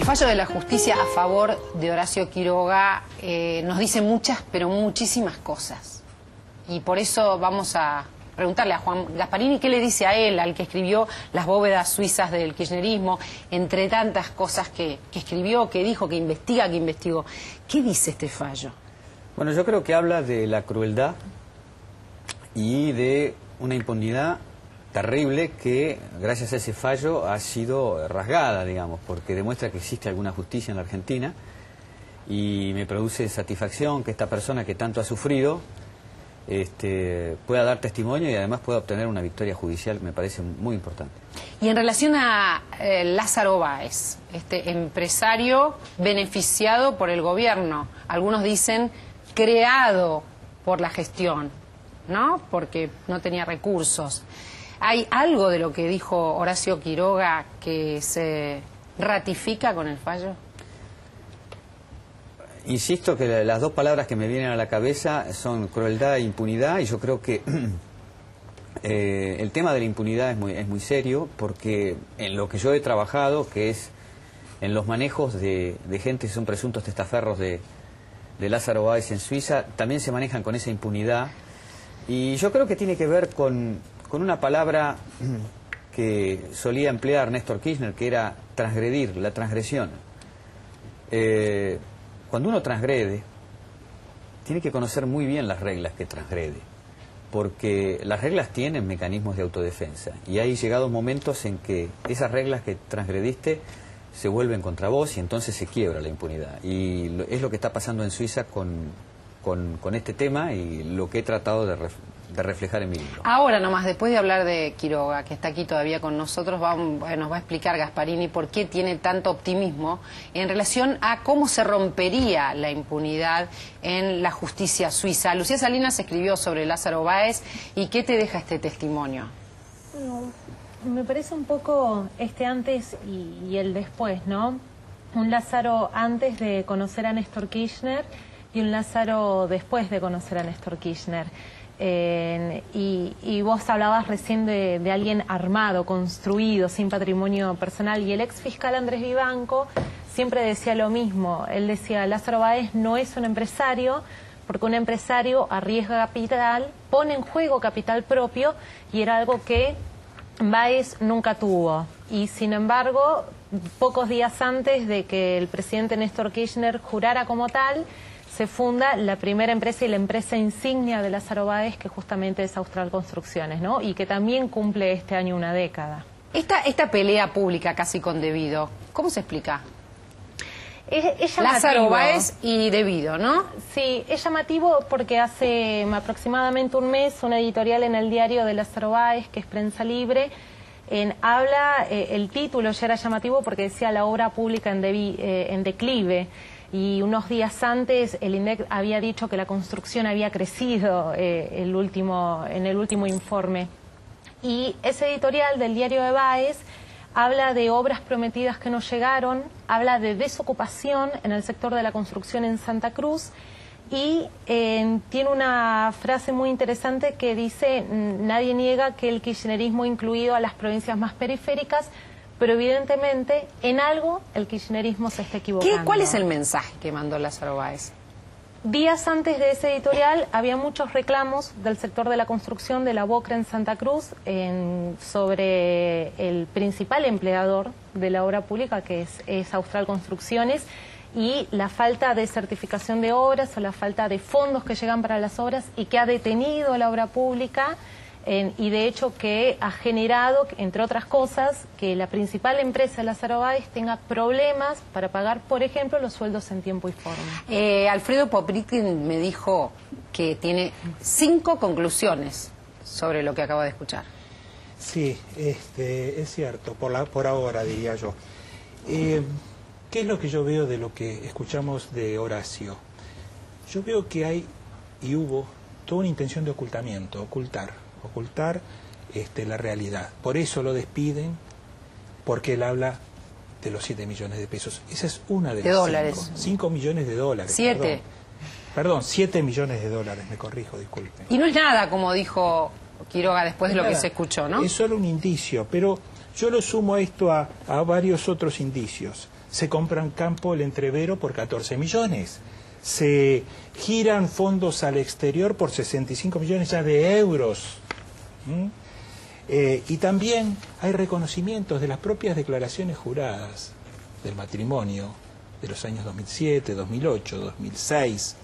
fallo de la justicia a favor de Horacio Quiroga nos dice muchas, pero muchísimas cosas. Y por eso vamos a preguntarle a Juan Gasparini qué le dice a él, al que escribió Las bóvedas suizas del kirchnerismo, entre tantas cosas que escribió, que dijo, que investiga, que investigó. ¿Qué dice este fallo? Bueno, yo creo que habla de la crueldad y de una impunidad terrible que, gracias a ese fallo, ha sido rasgada, digamos, porque demuestra que existe alguna justicia en la Argentina, y me produce satisfacción que esta persona que tanto ha sufrido pueda dar testimonio y además pueda obtener una victoria judicial. Me parece muy importante. Y en relación a Lázaro Báez, este empresario beneficiado por el gobierno, algunos dicen creado por la gestión, ¿no? Porque no tenía recursos. ¿Hay algo de lo que dijo Horacio Quiroga que se ratifica con el fallo? Insisto que las dos palabras que me vienen a la cabeza son crueldad e impunidad, y yo creo que el tema de la impunidad es muy serio, porque en lo que yo he trabajado, que es en los manejos de gente que son presuntos testaferros de Lázaro Báez en Suiza, también se manejan con esa impunidad, y yo creo que tiene que ver con una palabra que solía emplear Néstor Kirchner, que era transgredir, la transgresión. Cuando uno transgrede, tiene que conocer muy bien las reglas que transgrede, porque las reglas tienen mecanismos de autodefensa, y hay llegados momentos en que esas reglas que transgrediste se vuelven contra vos y entonces se quiebra la impunidad. Y es lo que está pasando en Suiza con este tema, y lo que he tratado de reflejar en mi libro. Ahora nomás, después de hablar de Quiroga, que está aquí todavía con nosotros, nos va a explicar Gasparini por qué tiene tanto optimismo en relación a cómo se rompería la impunidad en la justicia suiza. Lucía Salinas escribió sobre Lázaro Báez, ¿y qué te deja este testimonio? Bueno, me parece un poco este antes y el después, ¿no? Un Lázaro antes de conocer a Néstor Kirchner y un Lázaro después de conocer a Néstor Kirchner. Y vos hablabas recién de alguien armado, construido, sin patrimonio personal, y el ex fiscal Andrés Vivanco siempre decía lo mismo. Él decía, Lázaro Báez no es un empresario, porque un empresario arriesga capital, pone en juego capital propio, y era algo que Báez nunca tuvo. Y sin embargo, pocos días antes de que el presidente Néstor Kirchner jurara como tal, se funda la primera empresa y la empresa insignia de Lázaro Báez, que justamente es Austral Construcciones, ¿no? Y que también cumple este año una década. Esta pelea pública casi con Debido, ¿cómo se explica? Es Lázaro Báez y Debido, ¿no? Sí, es llamativo porque hace aproximadamente un mes una editorial en el diario de Lázaro Báez, que es Prensa Libre, habla, el título ya era llamativo porque decía la obra pública en declive. Y unos días antes el INDEC había dicho que la construcción había crecido en el último informe. Y ese editorial del diario de Báez habla de obras prometidas que no llegaron, habla de desocupación en el sector de la construcción en Santa Cruz, y tiene una frase muy interesante que dice: nadie niega que el kirchnerismo ha incluido a las provincias más periféricas, pero evidentemente en algo el kirchnerismo se está equivocando. ¿Cuál es el mensaje que mandó Lázaro Báez? Días antes de ese editorial había muchos reclamos del sector de la construcción de la Bocra en Santa Cruz sobre el principal empleador de la obra pública, que es Austral Construcciones, y la falta de certificación de obras o la falta de fondos que llegan para las obras, y que ha detenido la obra pública. Y de hecho que ha generado, entre otras cosas, que la principal empresa, Lázaro Báez, tenga problemas para pagar, por ejemplo, los sueldos en tiempo y forma. Alfredo Poprikin me dijo que tiene 5 conclusiones sobre lo que acabo de escuchar. Sí, es cierto, por ahora diría yo. ¿Qué es lo que yo veo de lo que escuchamos de Horacio? Yo veo que hay y hubo toda una intención de ocultamiento, ocultar la realidad. Por eso lo despiden, porque él habla de los 7 millones de pesos. Esa es una de las dólares. 5 millones de dólares. 7. Perdón, 7 millones de dólares, me corrijo, disculpen. Y no es nada, como dijo Quiroga después de lo que se escuchó, ¿no? Es solo un indicio, pero Yo lo sumo a esto a varios otros indicios. Se compran campo el Entrevero por 14 millones. Se giran fondos al exterior por 65 millones ya de euros. Y también hay reconocimientos de las propias declaraciones juradas del matrimonio de los años 2007, 2008, 2006.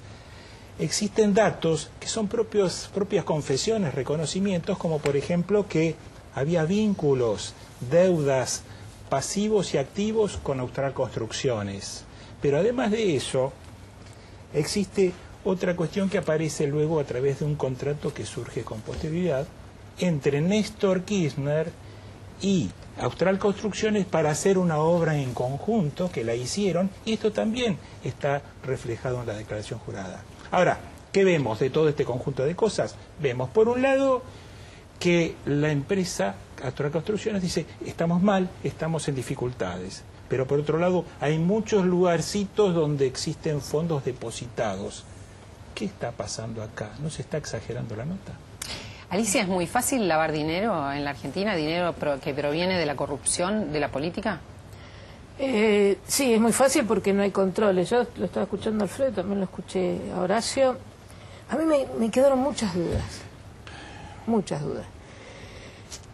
Existen datos que son propias confesiones, reconocimientos, como por ejemplo que había vínculos, deudas, pasivos y activos con Austral Construcciones. Pero además de eso, existe otra cuestión que aparece luego a través de un contrato que surge con posterioridad entre Néstor Kirchner y Austral Construcciones para hacer una obra en conjunto, que la hicieron, y esto también está reflejado en la declaración jurada. Ahora, ¿qué vemos de todo este conjunto de cosas? Vemos, por un lado, que la empresa Austral Construcciones dice, estamos mal, estamos en dificultades. Pero por otro lado, hay muchos lugarcitos donde existen fondos depositados. ¿Qué está pasando acá? ¿No se está exagerando la nota? Alicia, ¿es muy fácil lavar dinero en la Argentina, dinero que proviene de la corrupción de la política? Sí, es muy fácil porque no hay controles. Yo lo estaba escuchando a Alfredo, también lo escuché a Horacio. A mí me quedaron muchas dudas. Muchas dudas.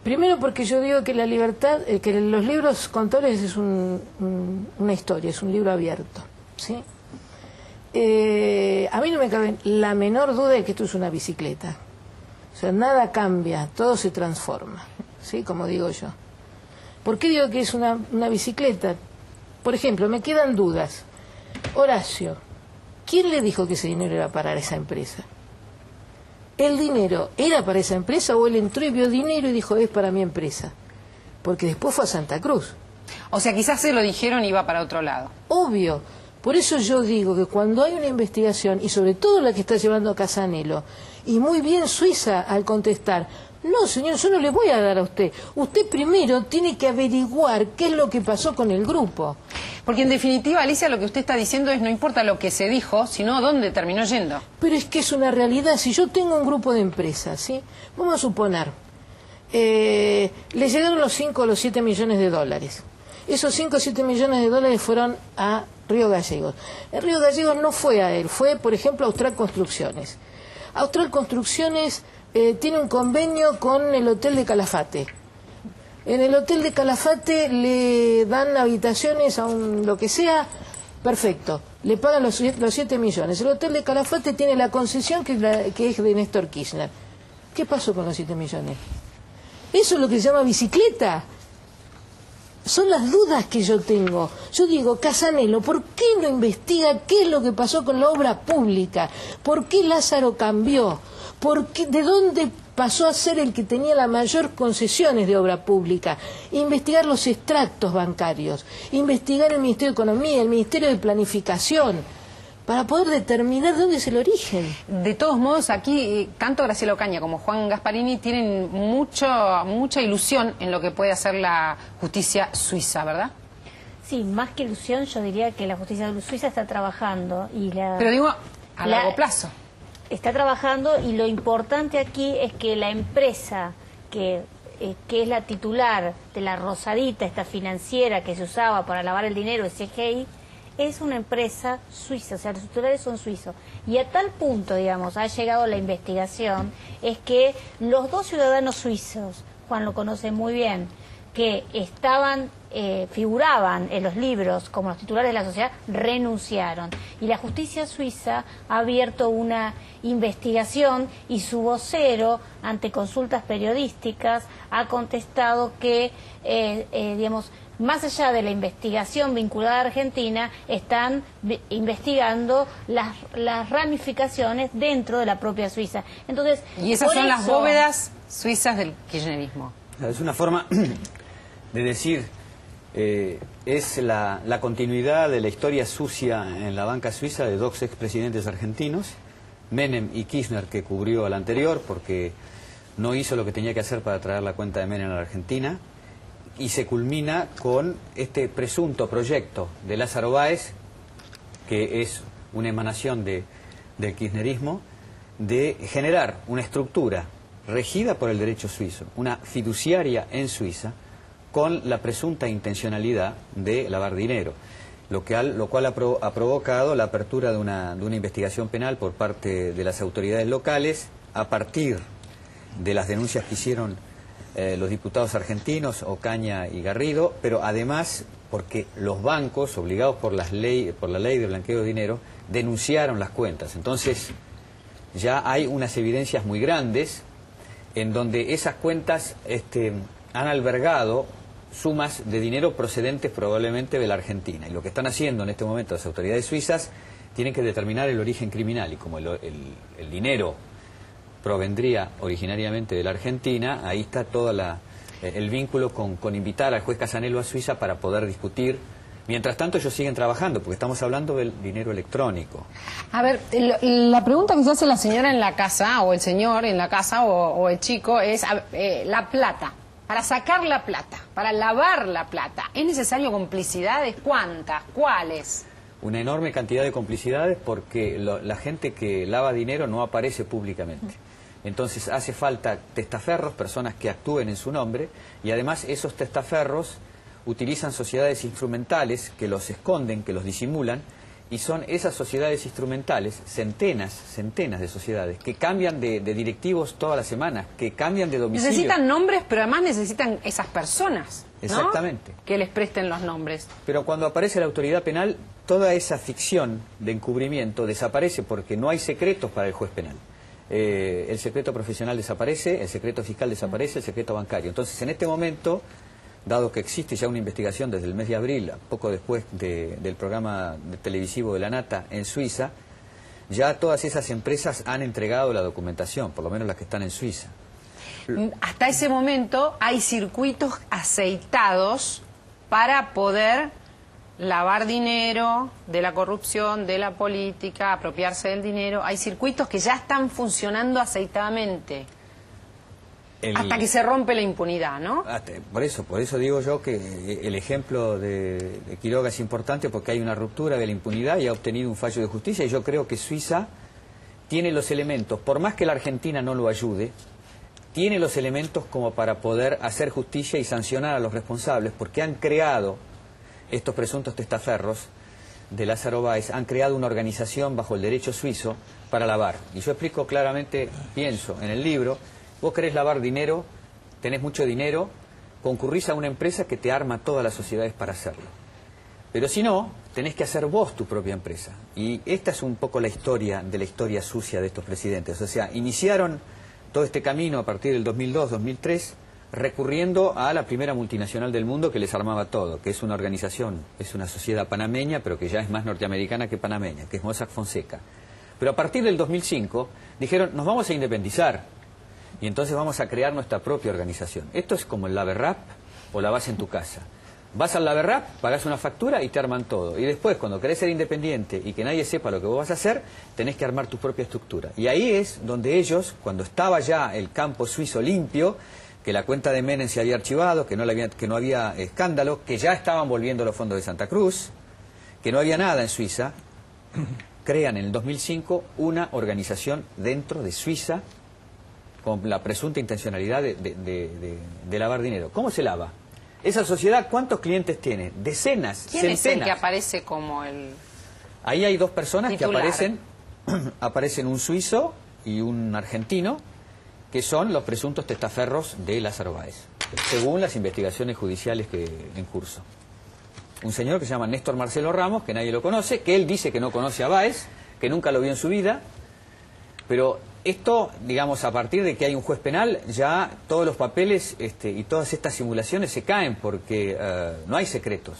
Primero porque yo digo que la libertad, que los libros contables es una historia, es un libro abierto, ¿sí? A mí no me cabe la menor duda de que esto es una bicicleta. O sea, nada cambia, todo se transforma, ¿sí? Como digo yo. ¿Por qué digo que es una bicicleta? Por ejemplo, me quedan dudas. Horacio, ¿quién le dijo que ese dinero era para esa empresa? ¿El dinero era para esa empresa o él entró y vio dinero y dijo, es para mi empresa? Porque después fue a Santa Cruz. O sea, quizás se lo dijeron y iba para otro lado. Obvio. Por eso yo digo que cuando hay una investigación, y sobre todo la que está llevando Casanelo, y muy bien Suiza al contestar, no señor, yo no le voy a dar a usted. Usted primero tiene que averiguar qué es lo que pasó con el grupo. Porque en definitiva, Alicia, lo que usted está diciendo es no importa lo que se dijo, sino dónde terminó yendo. Pero es que es una realidad. Si yo tengo un grupo de empresas, ¿sí? Vamos a suponer, le llegaron los 5 o los 7 millones de dólares. Esos 5 o 7 millones de dólares fueron a Río Gallegos. En Río Gallegos no fue a él, fue, por ejemplo, a Austral Construcciones. Austral Construcciones tiene un convenio con el Hotel de Calafate. En el Hotel de Calafate le dan habitaciones a lo que sea, perfecto, le pagan los 7 millones. El Hotel de Calafate tiene la concesión que es de Néstor Kirchner. ¿Qué pasó con los 7 millones? Eso es lo que se llama bicicleta. Son las dudas que yo tengo. Yo digo, Casanelo, ¿por qué no investiga qué es lo que pasó con la obra pública? ¿Por qué Lázaro cambió? ¿De dónde pasó a ser el que tenía las mayores concesiones de obra pública? Investigar los extractos bancarios, investigar el Ministerio de Economía, el Ministerio de Planificación, para poder determinar dónde es el origen. De todos modos, aquí tanto Graciela Ocaña como Juan Gasparini tienen mucha ilusión en lo que puede hacer la justicia suiza, ¿verdad? Sí, más que ilusión, yo diría que la justicia suiza está trabajando. Pero digo, a largo plazo. Está trabajando y lo importante aquí es que la empresa que es la titular de la Rosadita, esta financiera que se usaba para lavar el dinero, el CGI, es una empresa suiza, o sea, los titulares son suizos. Y a tal punto, digamos, ha llegado la investigación, es que los 2 ciudadanos suizos, Juan lo conoce muy bien, que figuraban en los libros como los titulares de la sociedad, renunciaron. Y la justicia suiza ha abierto una investigación y su vocero, ante consultas periodísticas, ha contestado que, digamos, más allá de la investigación vinculada a Argentina, están investigando las ramificaciones dentro de la propia Suiza. Entonces, y esas son las bóvedas suizas del kirchnerismo. Es una forma de decir, es la continuidad de la historia sucia en la banca suiza de 2 expresidentes argentinos, Menem y Kirchner, que cubrió al anterior porque no hizo lo que tenía que hacer para traer la cuenta de Menem a la Argentina. Y se culmina con este presunto proyecto de Lázaro Báez, que es una emanación del kirchnerismo, de generar una estructura regida por el derecho suizo, una fiduciaria en Suiza, con la presunta intencionalidad de lavar dinero, lo cual ha provocado la apertura de una investigación penal por parte de las autoridades locales a partir de las denuncias que hicieron los diputados argentinos, Ocaña y Garrido, pero además porque los bancos, obligados por la ley de blanqueo de dinero, denunciaron las cuentas. Entonces ya hay unas evidencias muy grandes en donde esas cuentas han albergado sumas de dinero procedentes probablemente de la Argentina. Y lo que están haciendo en este momento las autoridades suizas tienen que determinar el origen criminal, y como el dinero provendría originariamente de la Argentina, ahí está todo el vínculo con invitar al juez Casanello a Suiza para poder discutir. Mientras tanto ellos siguen trabajando, porque estamos hablando del dinero electrónico. A ver, la pregunta que se hace la señora en la casa, o el señor en la casa, o el chico, es la plata. Para sacar la plata, para lavar la plata, ¿es necesario complicidades? ¿Cuántas? ¿Cuáles? Una enorme cantidad de complicidades, porque la gente que lava dinero no aparece públicamente. Entonces hace falta testaferros, personas que actúen en su nombre, y además esos testaferros utilizan sociedades instrumentales que los esconden, que los disimulan, y son esas sociedades instrumentales, centenas de sociedades, que cambian de directivos todas las semanas, que cambian de domicilio. Necesitan nombres, pero además necesitan esas personas, ¿no? Exactamente. Que les presten los nombres. Pero cuando aparece la autoridad penal, toda esa ficción de encubrimiento desaparece, porque no hay secretos para el juez penal. El secreto profesional desaparece, el secreto fiscal desaparece, el secreto bancario. Entonces, en este momento, dado que existe ya una investigación desde el mes de abril, poco después del programa televisivo de La Nata en Suiza, ya todas esas empresas han entregado la documentación, por lo menos las que están en Suiza. Hasta ese momento hay circuitos aceitados para poder lavar dinero de la corrupción, de la política, apropiarse del dinero. Hay circuitos que ya están funcionando aceitadamente. Hasta que se rompe la impunidad, ¿no? Por eso digo yo que el ejemplo de Quiroga es importante, porque hay una ruptura de la impunidad y ha obtenido un fallo de justicia, y yo creo que Suiza tiene los elementos, por más que la Argentina no lo ayude, tiene los elementos como para poder hacer justicia y sancionar a los responsables, porque han creado, estos presuntos testaferros de Lázaro Báez, han creado una organización bajo el derecho suizo para lavar. Y yo explico claramente, pienso en el libro: vos querés lavar dinero, tenés mucho dinero, concurrís a una empresa que te arma todas las sociedades para hacerlo. Pero si no, tenés que hacer vos tu propia empresa. Y esta es un poco la historia sucia de estos presidentes. O sea, iniciaron todo este camino a partir del 2002-2003, recurriendo a la primera multinacional del mundo que les armaba todo, que es una organización, es una sociedad panameña, pero que ya es más norteamericana que panameña, que es Mossack Fonseca. Pero a partir del 2005 dijeron: nos vamos a independizar, y entonces vamos a crear nuestra propia organización. Esto es como el Laverrap o la vas en tu casa. Vas al Laverrap, pagás una factura y te arman todo. Y después, cuando querés ser independiente y que nadie sepa lo que vos vas a hacer, tenés que armar tu propia estructura. Y ahí es donde ellos, cuando estaba ya el campo suizo limpio, que la cuenta de Menem se había archivado, que no había escándalo, que ya estaban volviendo los fondos de Santa Cruz, que no había nada en Suiza, crean en el 2005 una organización dentro de Suiza con la presunta intencionalidad de lavar dinero. ¿Cómo se lava? Esa sociedad, ¿cuántos clientes tiene? Decenas, ¿Quién centenas. es el que aparece como el...? Ahí hay dos personas titular que aparecen un suizo y un argentino, que son los presuntos testaferros de Lázaro Báez, según las investigaciones judiciales en curso. Un señor que se llama Néstor Marcelo Ramos, que nadie lo conoce, que él dice que no conoce a Báez, que nunca lo vio en su vida, pero esto, digamos, a partir de que hay un juez penal, ya todos los papeles y todas estas simulaciones se caen, porque no hay secretos.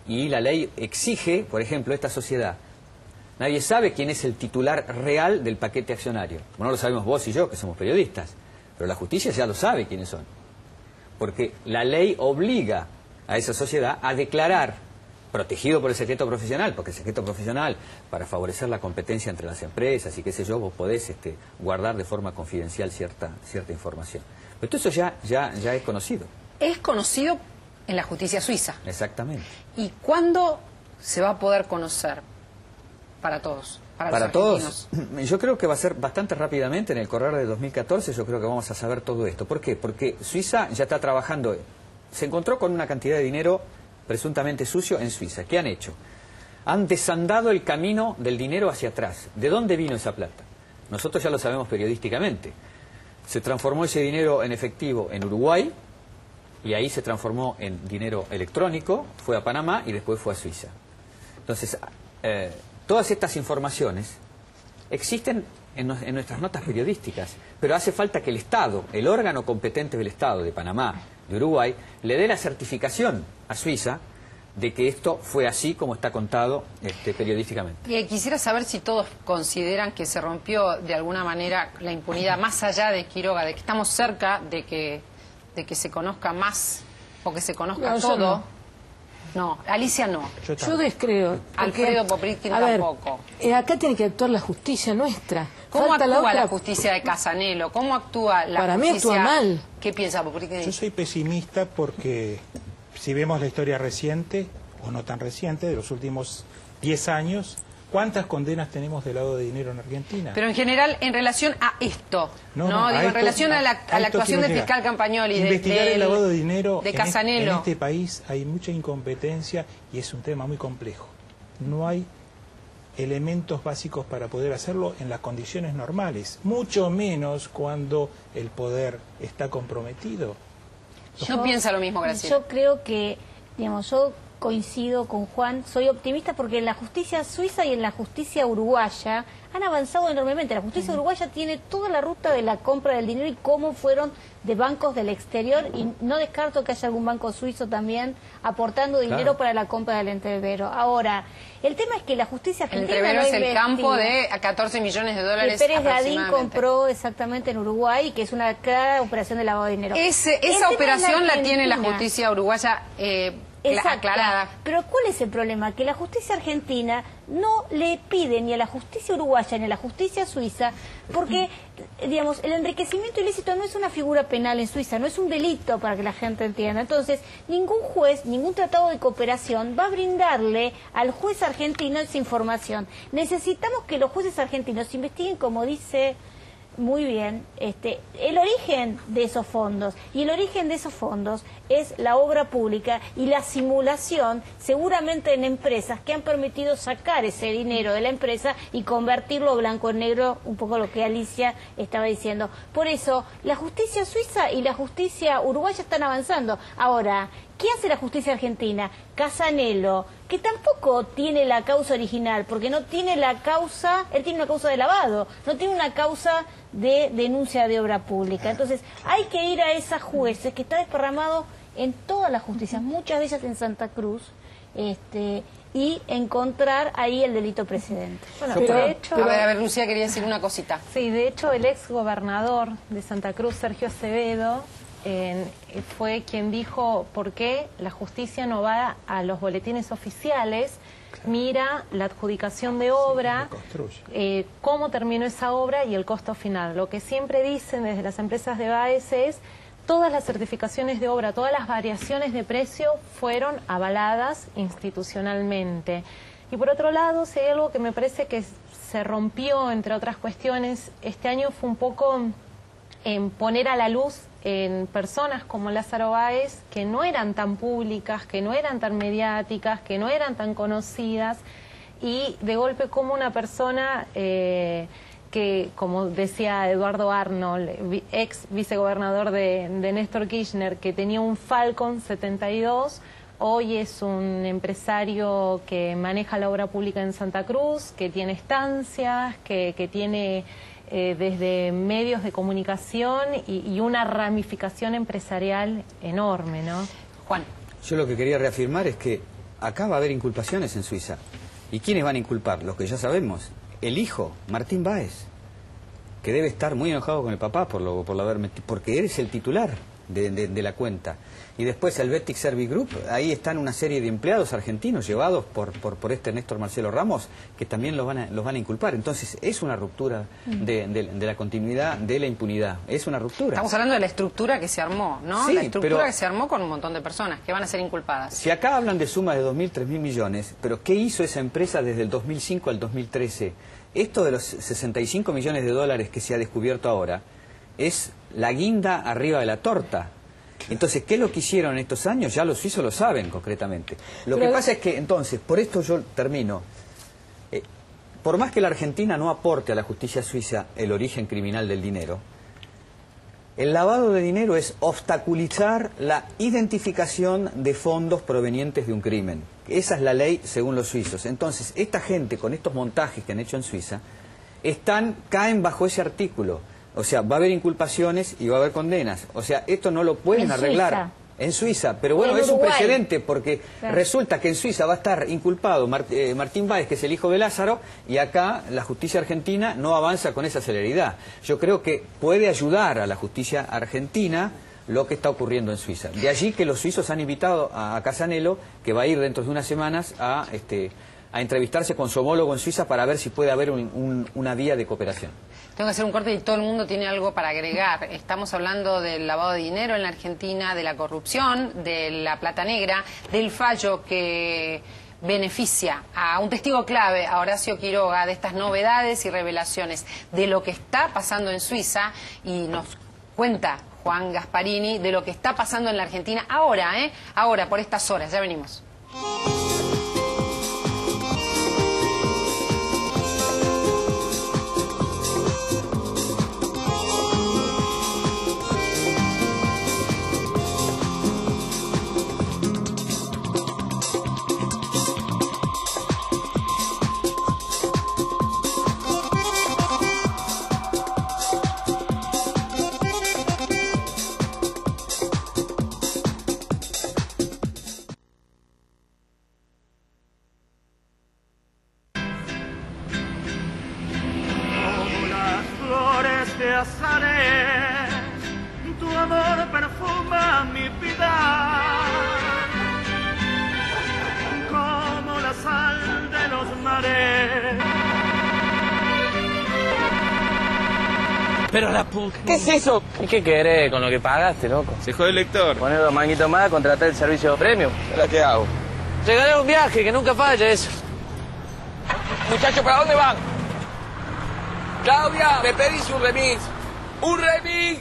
Y la ley exige, por ejemplo, esta sociedad. Nadie sabe quién es el titular real del paquete accionario. Bueno, lo sabemos vos y yo, que somos periodistas, pero la justicia ya lo sabe quiénes son. Porque la ley obliga a esa sociedad a declarar, protegido por el secreto profesional, porque el secreto profesional, para favorecer la competencia entre las empresas y qué sé yo, vos podés guardar de forma confidencial cierta información. Pero todo eso ya es conocido. Es conocido en la justicia suiza. Exactamente. ¿Y cuándo se va a poder conocer para todos? Para todos, yo creo que va a ser bastante rápidamente, en el correr de 2014, yo creo que vamos a saber todo esto. ¿Por qué? Porque Suiza ya está trabajando, se encontró con una cantidad de dinero presuntamente sucio en Suiza. ¿Qué han hecho? Han desandado el camino del dinero hacia atrás. ¿De dónde vino esa plata? Nosotros ya lo sabemos periodísticamente. Se transformó ese dinero en efectivo en Uruguay, y ahí se transformó en dinero electrónico, fue a Panamá y después fue a Suiza. Entonces, todas estas informaciones existen en nuestras notas periodísticas, pero hace falta que el Estado, el órgano competente del Estado de Panamá, de Uruguay, le dé la certificación a Suiza de que esto fue así como está contado periodísticamente. Y quisiera saber si todos consideran que se rompió de alguna manera la impunidad, más allá de Quiroga, de que estamos cerca de que se conozca más o que se conozca todo. No, Alicia no. Yo descreo. Alfredo Popritkin tampoco. Acá tiene que actuar la justicia nuestra. ¿Cómo actúa la justicia de Casanelo? ¿Cómo actúa la Para mí justicia? actúa mal. ¿Qué piensa Popritkin? Yo soy pesimista porque si vemos la historia reciente, o no tan reciente, de los últimos 10 años, ¿cuántas condenas tenemos de lavado de dinero en Argentina? Pero en general, en relación a esto, digo, en relación a la actuación del fiscal Campagnoli, investigar el lavado de dinero de Casanelo. En este país hay mucha incompetencia y es un tema muy complejo. No hay elementos básicos para poder hacerlo en las condiciones normales, mucho menos cuando el poder está comprometido. No piensa lo mismo, Graciela. Yo creo que, digamos, yo coincido con Juan, soy optimista porque en la justicia suiza y en la justicia uruguaya han avanzado enormemente. La justicia uruguaya tiene toda la ruta de la compra del dinero y cómo fueron de bancos del exterior, y no descarto que haya algún banco suizo también aportando dinero para la compra del entrevero. Ahora, el tema es que la justicia argentina el entrevero es el campo de 14 millones de dólares Pérez Gadín compró exactamente en Uruguay, que es una clara operación de lavado de dinero. Esa operación la tiene la justicia uruguaya aclarada. Pero ¿cuál es el problema? Que la justicia argentina no le pide ni a la justicia uruguaya ni a la justicia suiza, porque, digamos, el enriquecimiento ilícito no es una figura penal en Suiza, no es un delito, para que la gente entienda. Entonces, ningún juez, ningún tratado de cooperación va a brindarle al juez argentino esa información. Necesitamos que los jueces argentinos investiguen, como dice muy bien, el origen de esos fondos. Y el origen de esos fondos es la obra pública y la simulación, seguramente en empresas que han permitido sacar ese dinero de la empresa y convertirlo blanco en negro, un poco lo que Alicia estaba diciendo. Por eso, la justicia suiza y la justicia uruguaya están avanzando. Ahora, ¿qué hace la justicia argentina? Casanelo, que tampoco tiene la causa original, porque no tiene la causa, él tiene una causa de lavado, no tiene una causa de denuncia de obra pública. Entonces, hay que ir a esas jueces que está desparramado en todas las justicias, muchas de ellas en Santa Cruz, y encontrar ahí el delito precedente. Bueno, pero de hecho, a ver, Lucía quería decir una cosita. Sí, de hecho, el ex gobernador de Santa Cruz, Sergio Acevedo, fue quien dijo por qué la justicia no va a los boletines oficiales, mira la adjudicación de obra, cómo terminó esa obra y el costo final. Lo que siempre dicen desde las empresas de BAES es: todas las certificaciones de obra, todas las variaciones de precio fueron avaladas institucionalmente. Y por otro lado, si hay algo que me parece que se rompió, entre otras cuestiones, este año fue un poco en poner a la luz en personas como Lázaro Báez, que no eran tan públicas, que no eran tan mediáticas, que no eran tan conocidas, y de golpe como una persona que, como decía Eduardo Arnold, ex vicegobernador de Néstor Kirchner, que tenía un Falcon 72, hoy es un empresario que maneja la obra pública en Santa Cruz, que tiene estancias, que tiene desde medios de comunicación y una ramificación empresarial enorme, ¿no? Juan. Yo lo que quería reafirmar es que acá va a haber inculpaciones en Suiza. ¿Y quiénes van a inculpar? Los que ya sabemos. El hijo, Martín Báez, que debe estar muy enojado con el papá por haber metido, porque eres el titular de la cuenta. Y después el Betic Service Group, ahí están una serie de empleados argentinos llevados por Néstor Marcelo Ramos, que también los van a inculpar. Entonces es una ruptura de la continuidad de la impunidad, es una ruptura. Estamos hablando de la estructura que se armó, ¿no? Sí, la estructura que se armó con un montón de personas que van a ser inculpadas. Si acá hablan de sumas de 2.000, 3.000 millones, pero ¿qué hizo esa empresa desde el 2005 al 2013? Esto de los 65 millones de dólares que se ha descubierto ahora es la guinda arriba de la torta. Entonces, ¿qué es lo que hicieron en estos años? Ya los suizos lo saben concretamente. Lo que pasa es que, entonces, por esto yo termino. Por más que la Argentina no aporte a la justicia suiza el origen criminal del dinero, el lavado de dinero es obstaculizar la identificación de fondos provenientes de un crimen. Esa es la ley según los suizos. Entonces, esta gente, con estos montajes que han hecho en Suiza, caen bajo ese artículo. O sea, va a haber inculpaciones y va a haber condenas. O sea, esto no lo pueden arreglar. En Suiza, pero bueno, es un precedente porque resulta que en Suiza va a estar inculpado Martín Báez, que es el hijo de Lázaro, y acá la justicia argentina no avanza con esa celeridad. Yo creo que puede ayudar a la justicia argentina lo que está ocurriendo en Suiza. De allí que los suizos han invitado a Casanelo, que va a ir dentro de unas semanas a entrevistarse con su homólogo en Suiza para ver si puede haber una vía de cooperación. Tengo que hacer un corte y todo el mundo tiene algo para agregar. Estamos hablando del lavado de dinero en la Argentina, de la corrupción, de la plata negra, del fallo que beneficia a un testigo clave, a Horacio Quiroga, de estas novedades y revelaciones, de lo que está pasando en Suiza, y nos cuenta Juan Gasparini de lo que está pasando en la Argentina ahora, ahora, por estas horas. Ya venimos. Tu amor perfuma mi vida como la sal de los mares. Pero la puta. ¿Qué es eso? ¿Y qué querés con lo que pagaste, loco? Se jode el lector. Poner 2 manguitos más, contratar el servicio premium. ¿Ahora qué hago? Llegaré un viaje, que nunca falla eso. Muchachos, ¿para dónde van? Claudia, me pedís un remix. ¡Un remix!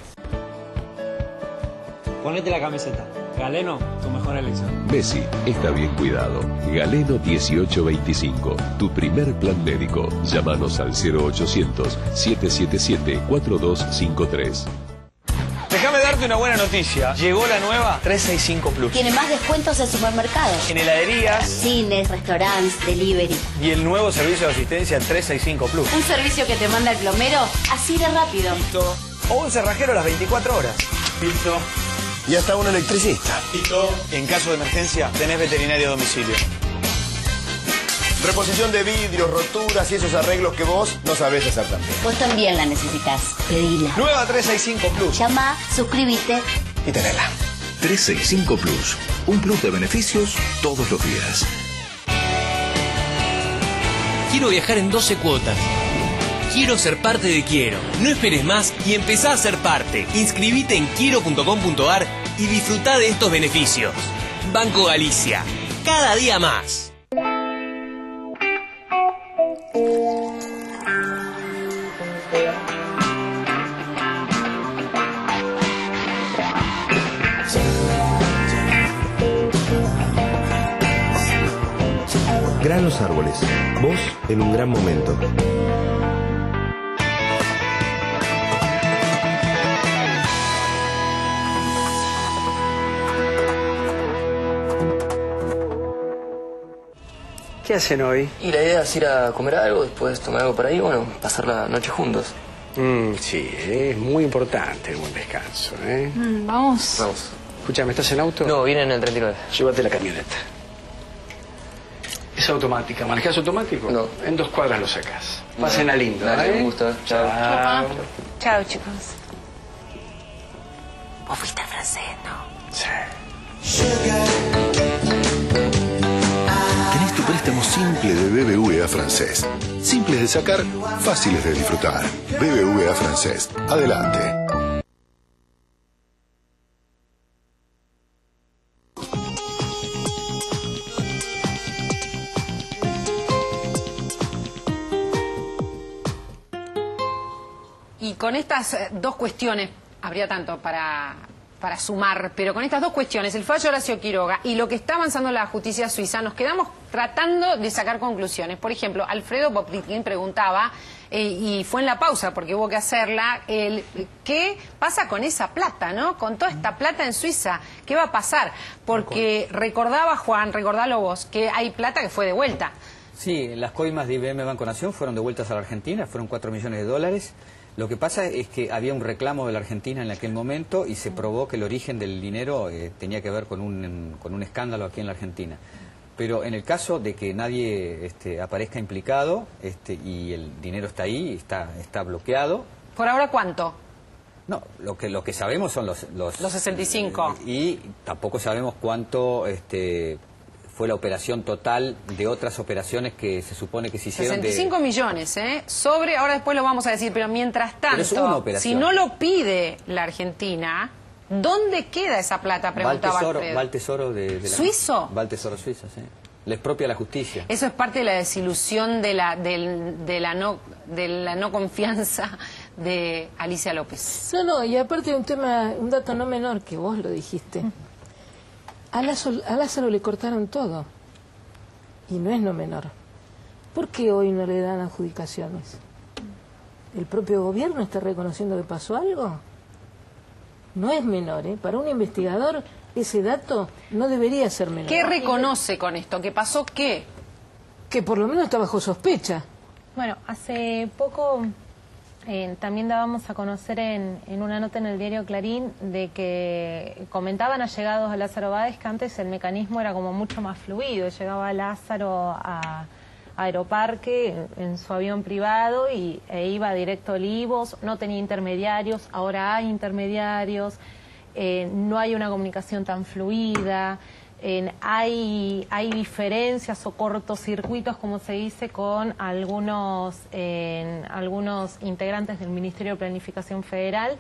Ponete la camiseta. Galeno, tu mejor elección. Messi está bien cuidado. Galeno 1825, tu primer plan médico. Llámanos al 0800-777-4253. Déjame darte una buena noticia. Llegó la nueva 365 Plus. Tiene más descuentos en supermercados, en heladerías, cines, restaurantes, delivery. Y el nuevo servicio de asistencia 365 Plus. Un servicio que te manda el plomero así de rápido. Listo. O un cerrajero a las 24 horas. Listo. Y hasta un electricista. Listo. En caso de emergencia, tenés veterinario a domicilio. Reposición de vidrios, roturas y esos arreglos que vos no sabés hacer también. Vos también la necesitas. Pedila. Nueva 365 Plus. Llama, suscríbete y tenela. 365 Plus. Un plus de beneficios todos los días. Quiero viajar en 12 cuotas. Quiero ser parte de Quiero. No esperes más y empezá a ser parte. Inscribite en quiero.com.ar y disfrutá de estos beneficios. Banco Galicia. Cada día más. Granos Árboles. Vos en un gran momento. ¿Qué hacen hoy? Y la idea es ir a comer algo, después tomar algo por ahí, bueno, pasar la noche juntos. Sí, es muy importante el buen descanso, ¿eh? Vamos. Vamos. Escúchame, ¿estás en auto? No, viene en el 39. Llévate la camioneta. Es automática. ¿Manejás automático? No. En 2 cuadras lo sacás. Pasen a lindo, Dale, ¿eh? un gusto. Chao. Chao. Chao, chicos. Vos fuiste francés, ¿no? Sí. Tenés tu préstamo simple de BBVA Francés. Simples de sacar, fáciles de disfrutar. BBVA Francés. Adelante. Y con estas dos cuestiones, habría tanto para para sumar, pero con estas dos cuestiones, el fallo de Horacio Quiroga y lo que está avanzando la justicia suiza, nos quedamos tratando de sacar conclusiones. Por ejemplo, Alfredo Poptitkin preguntaba, y fue en la pausa porque hubo que hacerla, ¿qué pasa con esa plata, no? Con toda esta plata en Suiza, ¿qué va a pasar? Porque recordaba Juan, recordalo vos, que hay plata que fue de vuelta. Sí, las coimas de IBM Banco Nación fueron devueltas a la Argentina, fueron 4 millones de dólares. Lo que pasa es que había un reclamo de la Argentina en aquel momento y se probó que el origen del dinero tenía que ver con un escándalo aquí en la Argentina. Pero en el caso de que nadie aparezca implicado y el dinero está ahí, está bloqueado. ¿Por ahora cuánto? No, lo que sabemos son los 65. Y tampoco sabemos cuánto fue la operación total de otras operaciones que se supone que se hicieron. 65 millones, sobre, ahora después lo vamos a decir, pero mientras tanto, si no lo pide la Argentina, ¿dónde queda esa plata? Preguntaba Alfredo. Va al tesoro de la... ¿Suizo? Va al tesoro suizo, sí. Le expropia la justicia. Eso es parte de la desilusión de la no confianza de Alicia López. No, y aparte un dato no menor que vos lo dijiste. A Lázaro le cortaron todo, y no es no menor. ¿Por qué hoy no le dan adjudicaciones? ¿El propio gobierno está reconociendo que pasó algo? No es menor, Para un investigador ese dato no debería ser menor. ¿Qué reconoce con esto? ¿Qué pasó qué? Que por lo menos está bajo sospecha. Bueno, hace poco también dábamos a conocer en una nota en el diario Clarín de que comentaban allegados a Lázaro Báez que antes el mecanismo era como mucho más fluido. Llegaba Lázaro a Aeroparque en su avión privado e iba directo a Olivos, no tenía intermediarios, ahora hay intermediarios, no hay una comunicación tan fluida. Hay diferencias o cortocircuitos, como se dice, con algunos integrantes del Ministerio de Planificación Federal,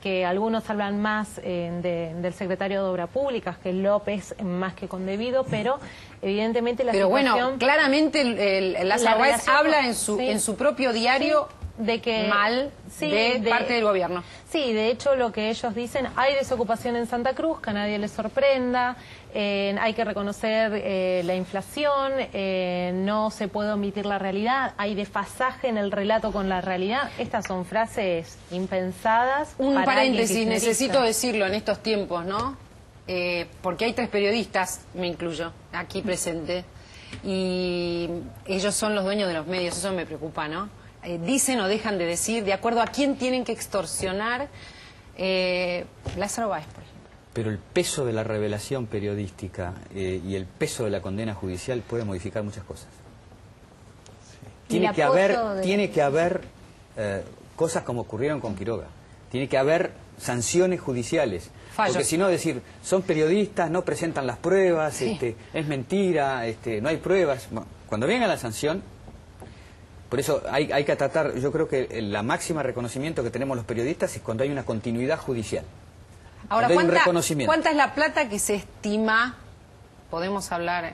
que algunos hablan más del secretario de Obras Públicas, que López, más que con debido, pero evidentemente la situación... Bueno, claramente Lázaro Báez habla en su propio diario... Sí, de que parte del gobierno. Sí, de hecho lo que ellos dicen, hay desocupación en Santa Cruz, que a nadie les sorprenda, hay que reconocer la inflación, no se puede omitir la realidad, hay desfasaje en el relato con la realidad. Estas son frases impensadas. Un paréntesis, necesito decirlo en estos tiempos, ¿no? Porque hay 3 periodistas, me incluyo, aquí presente, y ellos son los dueños de los medios, eso me preocupa, ¿no? Dicen o dejan de decir, de acuerdo a quién tienen que extorsionar Lázaro Báez, por ejemplo. Pero el peso de la revelación periodística y el peso de la condena judicial puede modificar muchas cosas. Sí. Tiene que haber cosas como ocurrieron con Quiroga. Tiene que haber sanciones judiciales. Fallos. Porque si no decir, son periodistas, no presentan las pruebas, Sí. Es mentira, no hay pruebas. Bueno, cuando venga la sanción... Por eso hay que tratar, yo creo que la máxima reconocimiento que tenemos los periodistas es cuando hay una continuidad judicial. Ahora, reconocimiento. ¿cuánta es la plata que se estima, podemos hablar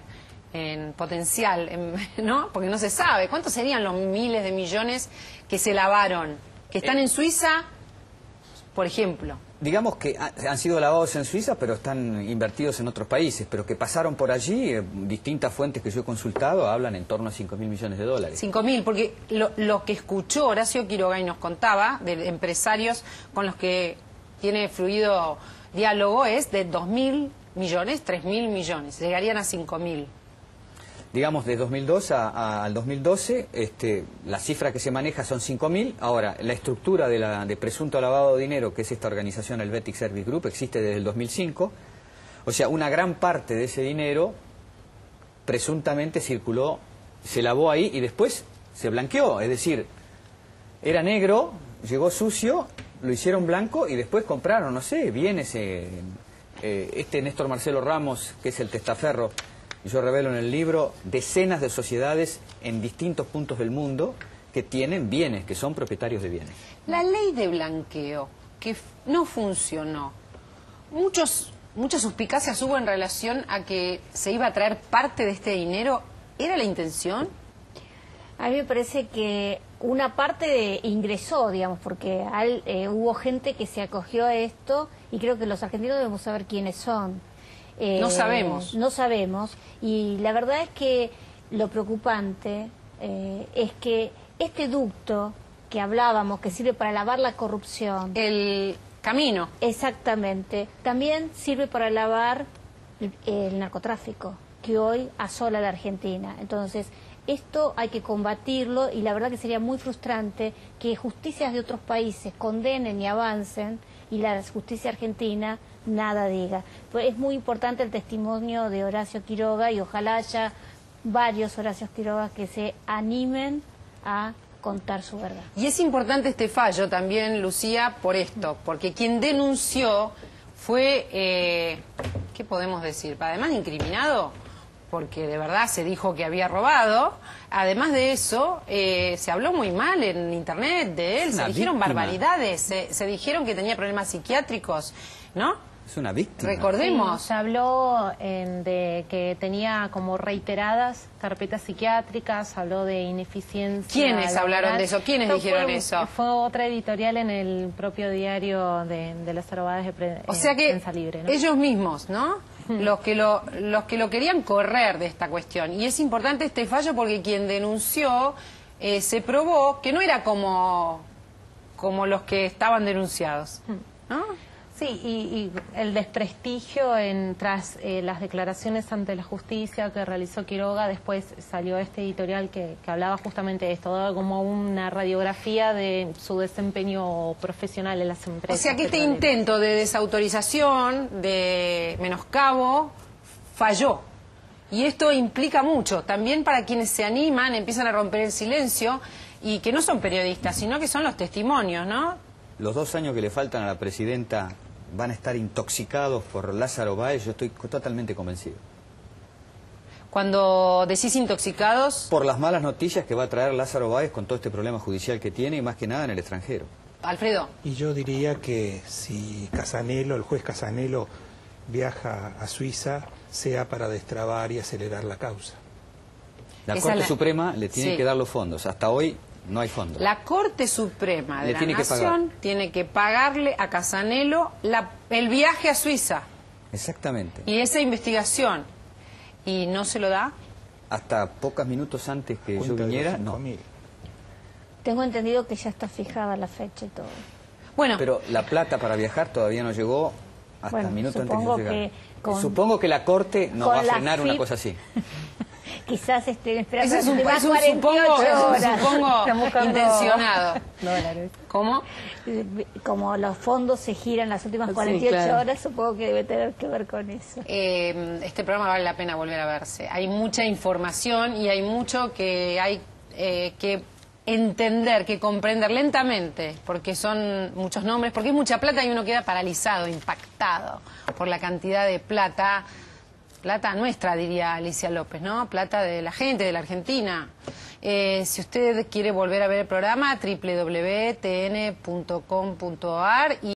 en potencial, ¿no? Porque no se sabe, ¿cuántos serían los miles de millones que se lavaron, que están en Suiza, por ejemplo? Digamos que han sido lavados en Suiza, pero están invertidos en otros países, pero que pasaron por allí, distintas fuentes que yo he consultado hablan en torno a 5.000 millones de dólares. 5.000, porque lo que escuchó Horacio Quiroga y nos contaba de empresarios con los que tiene fluido diálogo es de 2.000 millones, 3.000 millones, llegarían a 5.000. Digamos, de 2002 al 2012, la cifra que se maneja son 5.000. Ahora, la estructura de presunto lavado de dinero, que es esta organización, el Helvetic Service Group, existe desde el 2005. O sea, una gran parte de ese dinero presuntamente circuló, se lavó ahí y después se blanqueó. Es decir, era negro, llegó sucio, lo hicieron blanco y después compraron, no sé, bienes. Néstor Marcelo Ramos, que es el testaferro, yo revelo en el libro decenas de sociedades en distintos puntos del mundo que tienen bienes, que son propietarios de bienes. La ley de blanqueo, que no funcionó, muchas suspicacias hubo en relación a que se iba a traer parte de este dinero. ¿Era la intención? A mí me parece que una parte ingresó, digamos, porque hubo gente que se acogió a esto y creo que los argentinos debemos saber quiénes son. No sabemos. No sabemos, y la verdad es que lo preocupante es que este ducto que hablábamos, que sirve para lavar la corrupción... El camino. Exactamente. También sirve para lavar el narcotráfico, que hoy asola la Argentina. Entonces, esto hay que combatirlo, y la verdad que sería muy frustrante que justicias de otros países condenen y avancen, y la justicia argentina nada diga. Pues es muy importante el testimonio de Horacio Quiroga, y ojalá haya varios Horacios Quiroga que se animen a contar su verdad. Y es importante este fallo también, Lucía, por esto, porque quien denunció fue, ¿qué podemos decir? Además de incriminado, porque de verdad se dijo que había robado. Además de eso, se habló muy mal en internet de él, se dijeron barbaridades, se dijeron que tenía problemas psiquiátricos, ¿no? Es una víctima. Recordemos. Sí, se habló de que tenía como reiteradas carpetas psiquiátricas, habló de ineficiencia. ¿Quiénes laboral. hablaron de eso? ¿Quiénes dijeron eso? Fue otra editorial en el propio diario de Lázaro Báez de O sea que Prensa Libre, ¿no? ellos mismos, ¿no? Los que lo querían correr de esta cuestión. Y es importante este fallo porque quien denunció se probó que no era como los que estaban denunciados, ¿no? Sí, y el desprestigio tras las declaraciones ante la justicia que realizó Quiroga. Después salió este editorial que hablaba justamente de esto, daba como una radiografía de su desempeño profesional en las empresas. O sea que este intento de desautorización, de menoscabo, falló. Y esto implica mucho, también para quienes se animan, empiezan a romper el silencio, y que no son periodistas, sino que son los testimonios, ¿no? Los 2 años que le faltan a la presidenta van a estar intoxicados por Lázaro Báez, yo estoy totalmente convencido. Cuando decís intoxicados... Por las malas noticias que va a traer Lázaro Báez con todo este problema judicial que tiene, y más que nada en el extranjero. Alfredo. Y yo diría que si Casanelo, el juez Casanelo, viaja a Suiza, sea para destrabar y acelerar la causa. La Corte Suprema le tiene que dar los fondos. Hasta hoy no hay fondos. La Corte Suprema de la Nación tiene que pagarle a Casanelo el viaje a Suiza. Exactamente. Y esa investigación. ¿Y no se lo da? Hasta pocos minutos antes que yo viniera, no. Tengo entendido que ya está fijada la fecha y todo. Bueno. Pero la plata para viajar todavía no llegó hasta minutos antes que yo llegara. Supongo que la Corte no va a frenar una cosa así. Quizás estén esperando es un 48 horas. Supongo intencionado. Dólares. ¿Cómo? Como los fondos se giran las últimas 48 horas, supongo que debe tener que ver con eso. Este programa vale la pena volver a verse. Hay mucha información y hay mucho que hay que entender, que comprender lentamente, porque son muchos nombres, porque es mucha plata y uno queda paralizado, impactado por la cantidad de plata. Plata nuestra, diría Alicia López, ¿no? Plata de la gente, de la Argentina. Si usted quiere volver a ver el programa, www.tn.com.ar.